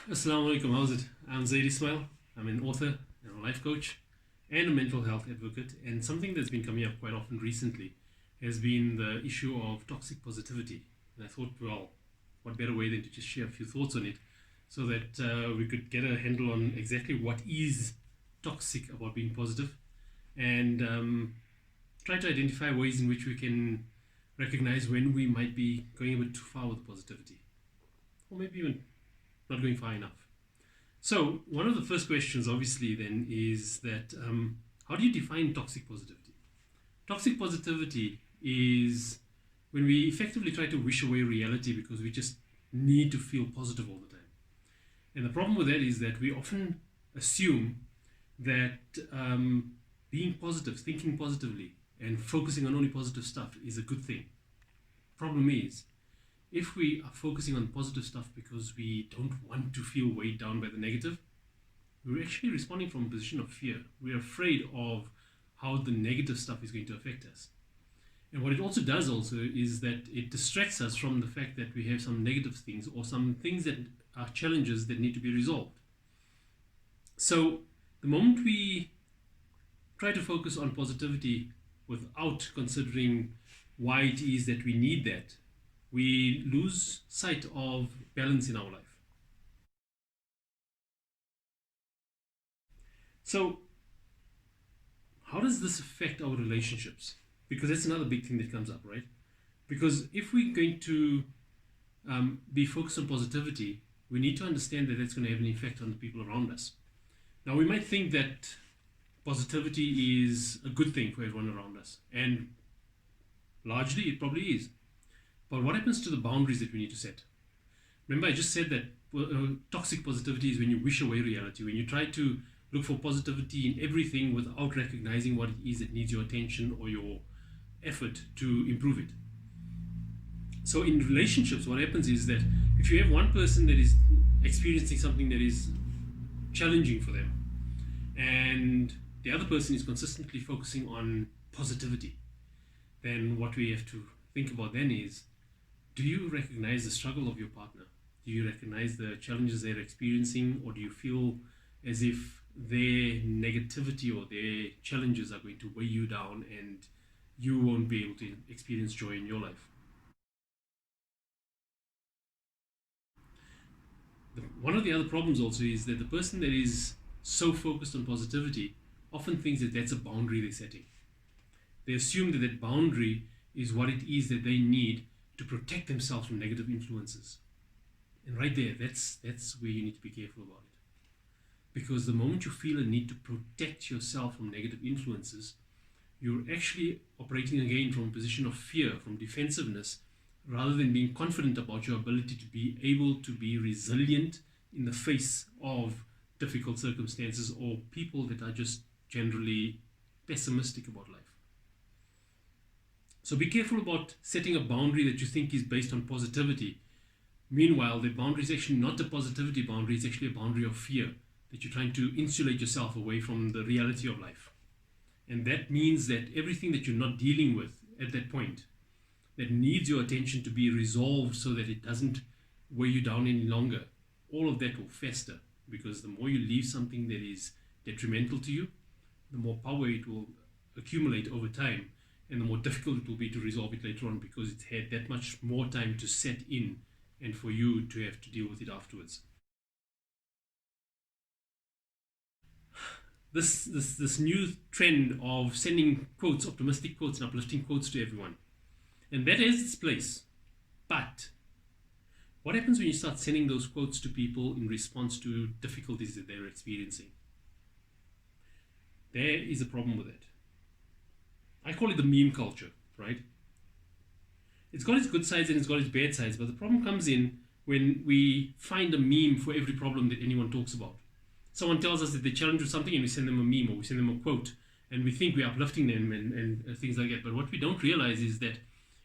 Assalamu alaikum, how's it? I'm Zaid Ismail. I'm an author and a life coach and a mental health advocate. And something that's been coming up quite often recently has been the issue of toxic positivity. And I thought, well, what better way than to just share a few thoughts on it so that we could get a handle on exactly what is toxic about being positive and try to identify ways in which we can recognize when we might be going a bit too far with positivity or maybe even not going far enough. So, one of the first questions, obviously, then is that how do you define toxic positivity? Toxic positivity is when we effectively try to wish away reality because we just need to feel positive all the time. And the problem with that is that we often assume that being positive, thinking positively, and focusing on only positive stuff is a good thing. Problem is, if we are focusing on positive stuff because we don't want to feel weighed down by the negative, we're actually responding from a position of fear. We're afraid of how the negative stuff is going to affect us. And what it also does also is that it distracts us from the fact that we have some negative things or some things that are challenges that need to be resolved. So the moment we try to focus on positivity without considering why it is that we need that, we lose sight of balance in our life. So, how does this affect our relationships? Because that's another big thing that comes up, right? Because if we're going to be focused on positivity, we need to understand that that's going to have an effect on the people around us. Now, we might think that positivity is a good thing for everyone around us, and largely it probably is. But what happens to the boundaries that we need to set? Remember, I just said that toxic positivity is when you wish away reality, when you try to look for positivity in everything without recognizing what it is that needs your attention or your effort to improve it. So, in relationships, what happens is that if you have one person that is experiencing something that is challenging for them, and the other person is consistently focusing on positivity, then what we have to think about then is, do you recognize the struggle of your partner? Do you recognize the challenges they're experiencing, or do you feel as if their negativity or their challenges are going to weigh you down and you won't be able to experience joy in your life? One of the other problems also is that the person that is so focused on positivity often thinks that that's a boundary they're setting. They assume that that boundary is what it is that they need to protect themselves from negative influences. And right there, that's where you need to be careful about it. Because the moment you feel a need to protect yourself from negative influences, you're actually operating again from a position of fear, from defensiveness, rather than being confident about your ability to be able to be resilient in the face of difficult circumstances or people that are just generally pessimistic about life. So be careful about setting a boundary that you think is based on positivity. Meanwhile, the boundary is actually not a positivity boundary, it's actually a boundary of fear, that you're trying to insulate yourself away from the reality of life. And that means that everything that you're not dealing with at that point, that needs your attention to be resolved so that it doesn't weigh you down any longer, all of that will fester, because the more you leave something that is detrimental to you, the more power it will accumulate over time, and the more difficult it will be to resolve it later on, because it's had that much more time to set in and for you to have to deal with it afterwards. This new trend of sending quotes, optimistic quotes and uplifting quotes to everyone, and that has its place. But what happens when you start sending those quotes to people in response to difficulties that they're experiencing? There is a problem with it. I call it the meme culture, right? It's got its good sides and it's got its bad sides, but the problem comes in when we find a meme for every problem that anyone talks about. Someone tells us that they're challenged with something and we send them a meme or we send them a quote and we think we're uplifting them and things like that. But what we don't realize is that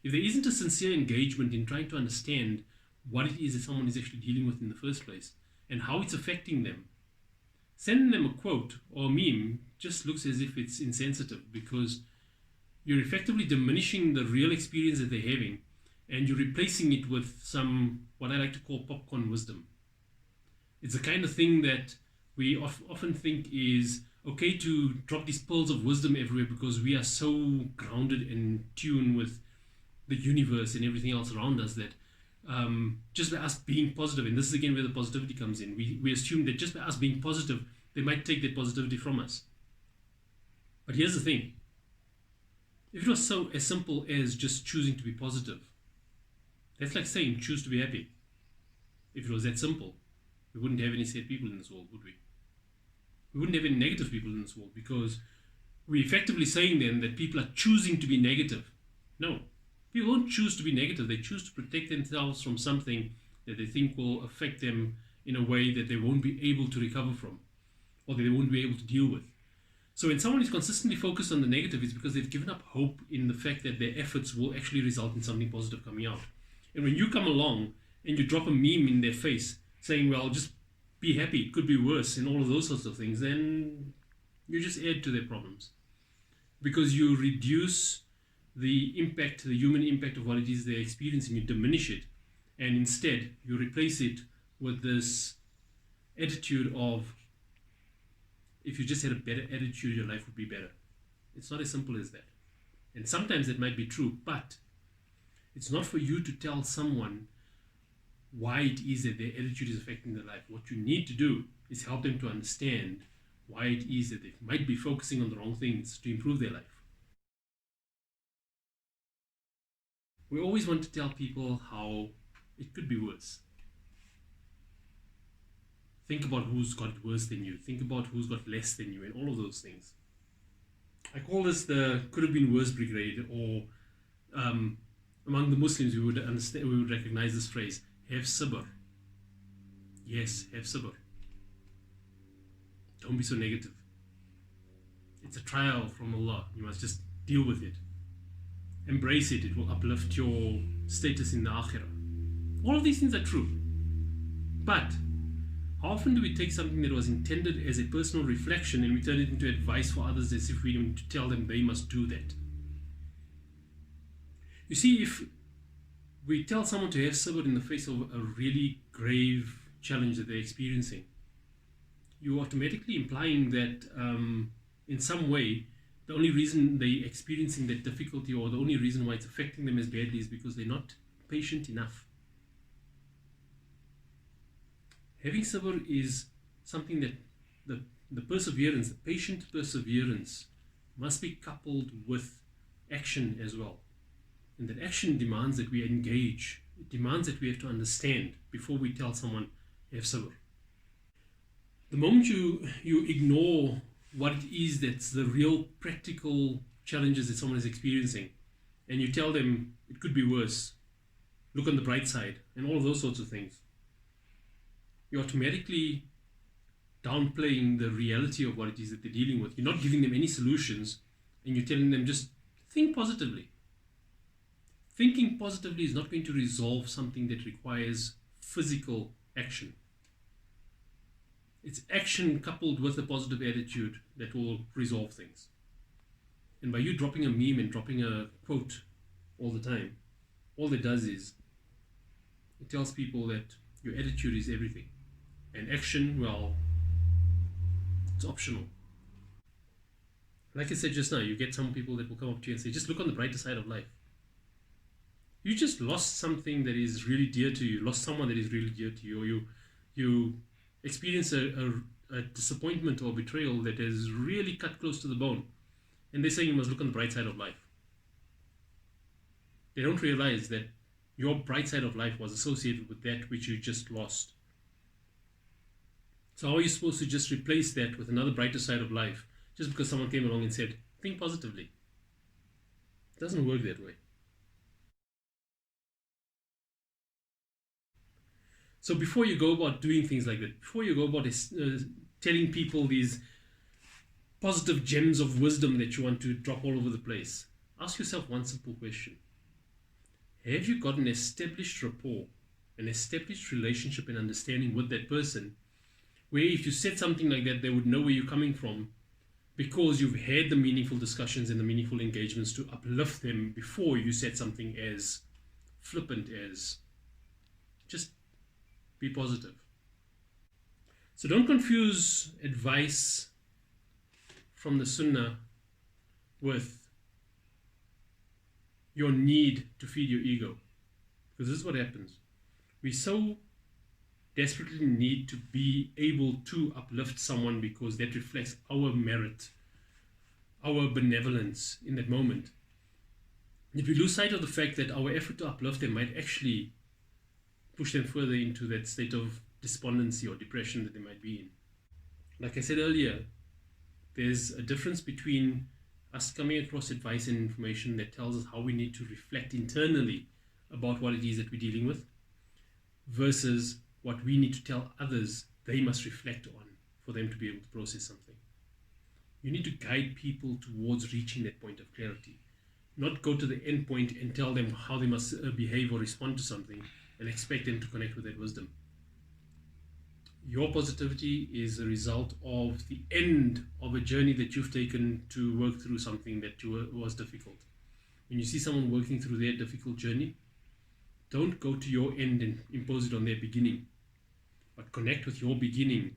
if there isn't a sincere engagement in trying to understand what it is that someone is actually dealing with in the first place and how it's affecting them, sending them a quote or a meme just looks as if it's insensitive, because you're effectively diminishing the real experience that they're having and you're replacing it with some, what I like to call popcorn wisdom. It's the kind of thing that we often think is okay to drop these pearls of wisdom everywhere because we are so grounded and tuned with the universe and everything else around us that just by us being positive, and this is again where the positivity comes in, we assume that just by us being positive, they might take that positivity from us. But here's the thing. If it was so as simple as just choosing to be positive, that's like saying choose to be happy. If it was that simple, we wouldn't have any sad people in this world, would we? We wouldn't have any negative people in this world because we're effectively saying then that people are choosing to be negative. No, people don't choose to be negative. They choose to protect themselves from something that they think will affect them in a way that they won't be able to recover from or that they won't be able to deal with. So when someone is consistently focused on the negative, it's because they've given up hope in the fact that their efforts will actually result in something positive coming out. And when you come along and you drop a meme in their face saying, well, just be happy, it could be worse, and all of those sorts of things, then you just add to their problems. Because you reduce the impact, the human impact of what it is they're experiencing, you diminish it, and instead you replace it with this attitude of, if you just had a better attitude, your life would be better. It's not as simple as that. And sometimes it might be true, but it's not for you to tell someone why it is that their attitude is affecting their life. What you need to do is help them to understand why it is that they might be focusing on the wrong things to improve their life. We always want to tell people how it could be worse. Think about who's got it worse than you. Think about who's got less than you and all of those things. I call this the could have been worse brigade, or among the Muslims we would recognize this phrase, have sabr. Yes, have sabr. Don't be so negative. It's a trial from Allah. You must just deal with it. Embrace it. It will uplift your status in the akhirah. All of these things are true. But how often do we take something that was intended as a personal reflection and we turn it into advice for others as if we need to tell them they must do that? You see, if we tell someone to have sabr in the face of a really grave challenge that they're experiencing, you're automatically implying that in some way, the only reason they're experiencing that difficulty or the only reason why it's affecting them as badly is because they're not patient enough. Having sabr is something that the perseverance, the patient perseverance, must be coupled with action as well. And that action demands that we engage. It demands that we have to understand before we tell someone, have sabr. The moment you ignore what it is that's the real practical challenges that someone is experiencing, and you tell them it could be worse, look on the bright side, and all of those sorts of things, you're automatically downplaying the reality of what it is that they're dealing with. You're not giving them any solutions, and you're telling them just think positively. Thinking positively is not going to resolve something that requires physical action. It's action coupled with a positive attitude that will resolve things. And by you dropping a meme and dropping a quote all the time, all it does is it tells people that your attitude is everything. And action, well, it's optional. Like I said just now, you get some people that will come up to you and say, just look on the brighter side of life. You just lost something that is really dear to you, lost someone that is really dear to you, or you experience a disappointment or betrayal that has really cut close to the bone. And they're saying you must look on the bright side of life. They don't realize that your bright side of life was associated with that which you just lost. So how are you supposed to just replace that with another brighter side of life just because someone came along and said, think positively? It doesn't work that way. So before you go about doing things like that, before you go about telling people these positive gems of wisdom that you want to drop all over the place, ask yourself one simple question. Have you got an established rapport, an established relationship and understanding with that person, where if you said something like that, they would know where you're coming from because you've had the meaningful discussions and the meaningful engagements to uplift them before you said something as flippant as just be positive. So don't confuse advice from the Sunnah with your need to feed your ego. Because this is what happens. We so desperately need to be able to uplift someone because that reflects our merit, our benevolence in that moment. If we lose sight of the fact that our effort to uplift them might actually push them further into that state of despondency or depression that they might be in. Like I said earlier, there's a difference between us coming across advice and information that tells us how we need to reflect internally about what it is that we're dealing with versus what we need to tell others they must reflect on for them to be able to process something. You need to guide people towards reaching that point of clarity, not go to the end point and tell them how they must behave or respond to something and expect them to connect with that wisdom. Your positivity is a result of the end of a journey that you've taken to work through something that was difficult. When you see someone working through their difficult journey, don't go to your end and impose it on their beginning, but connect with your beginning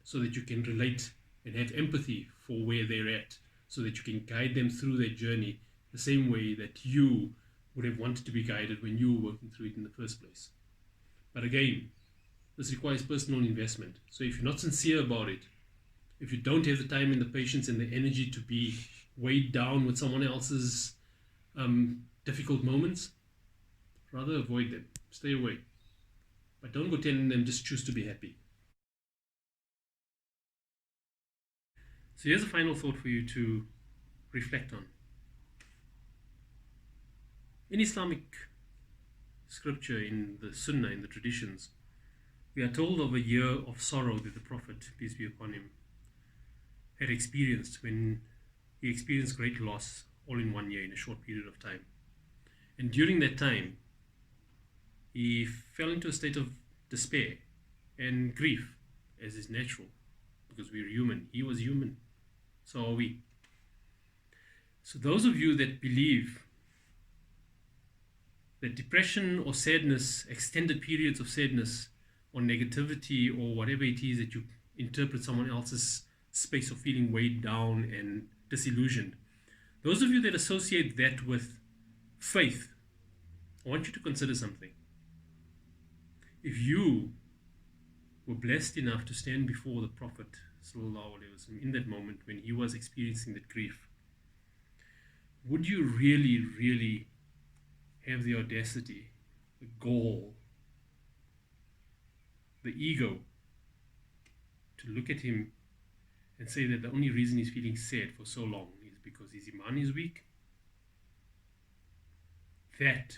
so that you can relate and have empathy for where they're at, so that you can guide them through their journey the same way that you would have wanted to be guided when you were working through it in the first place. But again, this requires personal investment. So if you're not sincere about it, if you don't have the time and the patience and the energy to be weighed down with someone else's difficult moments, rather avoid them. Stay away. But don't go telling them just choose to be happy. So here's a final thought for you to reflect on. In Islamic scripture, in the Sunnah, in the traditions, we are told of a year of sorrow that the Prophet, peace be upon him, had experienced when he experienced great loss all in one year in a short period of time. And during that time, he fell into a state of despair and grief, as is natural, because we're human. He was human. So are we. So those of you that believe that depression or sadness, extended periods of sadness or negativity or whatever it is that you interpret someone else's space of feeling weighed down and disillusioned, those of you that associate that with faith, I want you to consider something. If you were blessed enough to stand before the Prophet in that moment when he was experiencing that grief, would you really, really have the audacity, the gall, the ego to look at him and say that the only reason he's feeling sad for so long is because his iman is weak? That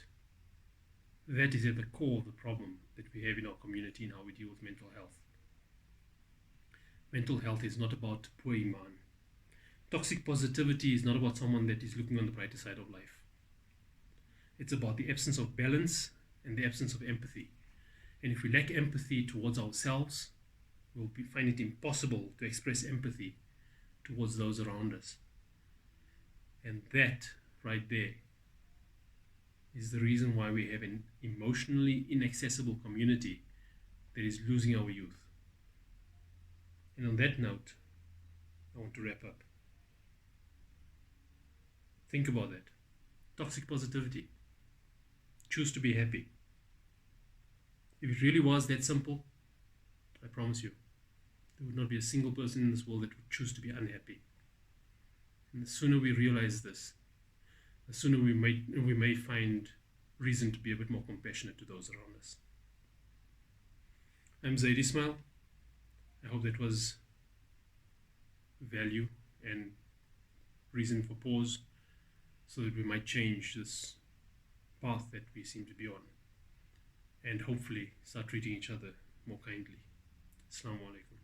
is at the core of the problem that we have in our community and how we deal with mental health. Mental health is not about poor iman. Toxic positivity is not about someone that is looking on the brighter side of life. It's about the absence of balance and the absence of empathy. And if we lack empathy towards ourselves, we'll find it impossible to express empathy towards those around us. And that right there is the reason why we have an emotionally inaccessible community that is losing our youth. And on that note, I want to wrap up. Think about that. Toxic positivity. Choose to be happy. If it really was that simple, I promise you, there would not be a single person in this world that would choose to be unhappy. And the sooner we realize this, the sooner we may find reason to be a bit more compassionate to those around us. I'm Zaid Ismail. I hope that was value and reason for pause so that we might change this path that we seem to be on and hopefully start treating each other more kindly. Assalamu alaikum.